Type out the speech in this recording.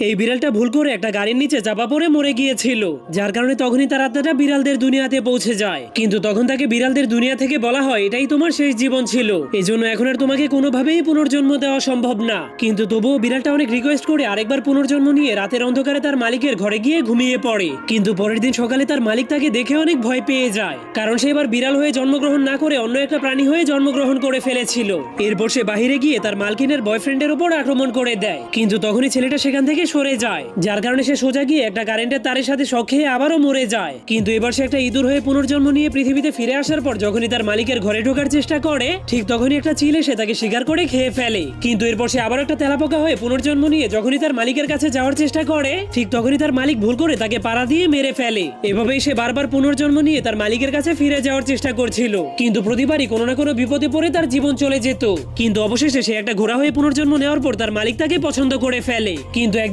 এই বিড়ালটা ভুল করে একটা গাড়ির নিচে চাপা পড়ে মরে গিয়েছিল, যার কারণে তখনই তার আত্মাটা বিড়ালদের দুনিয়াতে পৌঁছে যায়। কিন্তু তখন তাকে বিড়ালদের দুনিয়া থেকে বলা হয় এটাই তোমার শেষ জীবন ছিল, এজন্য এখন আর তোমাকে কোনোভাবেই পুনর্জন্ম দেওয়া সম্ভব না। কিন্তু তবুও বিড়ালটা অনেক রিকোয়েস্ট করে আরেকবার পুনর্জন্ম নিয়ে রাতের অন্ধকারে তার মালিকের ঘরে গিয়ে ঘুমিয়ে পড়ে। কিন্তু পরের দিন সকালে তার মালিক তাকে দেখে অনেক ভয় পেয়ে যায়, কারণ সে এবার বিড়াল হয়ে জন্মগ্রহণ না করে অন্য একটা প্রাণী হয়ে জন্মগ্রহণ করে ফেলেছিল। এরপর সে বাহিরে গিয়ে তার মালকিনের বয়ফ্রেন্ডের উপর আক্রমণ করে দেয়, কিন্তু তখনই ছেলেটা সেখান থেকে সরে যায়, যার কারণে সে সোজা গিয়ে একটা কারেন্টের তারের সাথে শক খেয়ে আবারও মরে যায়। কিন্তু এবার সে একটা ইঁদুর হয়ে পুনর্জন্ম নিয়ে পৃথিবীতে ফিরে আসার পর যখনই তার মালিকের ঘরে ঢোকার চেষ্টা করে, ঠিক তখনই একটা চিল এসে তাকে শিকার করে খেয়ে ফেলে। কিন্তু এরপর সে আবার একটা তেলাপোকা হয়ে পুনর্জন্ম নিয়ে যখনই তার মালিকের কাছে যাওয়ার চেষ্টা করে, ঠিক তখনই তার মালিক ভুল করে তাকে পাড়া দিয়ে মেরে ফেলে। এভাবেই সে বারবার পুনর্জন্ম নিয়ে তার মালিকের কাছে ফিরে যাওয়ার চেষ্টা করছিল, কিন্তু প্রতিবারই কোনো না কোনো বিপদে পড়ে তার জীবন চলে যেত। কিন্তু অবশেষে সে একটা ঘোড়া হয়ে পুনর্জন্ম নেওয়ার পর তার মালিক তাকে পছন্দ করে ফেলে। কিন্তু একদিন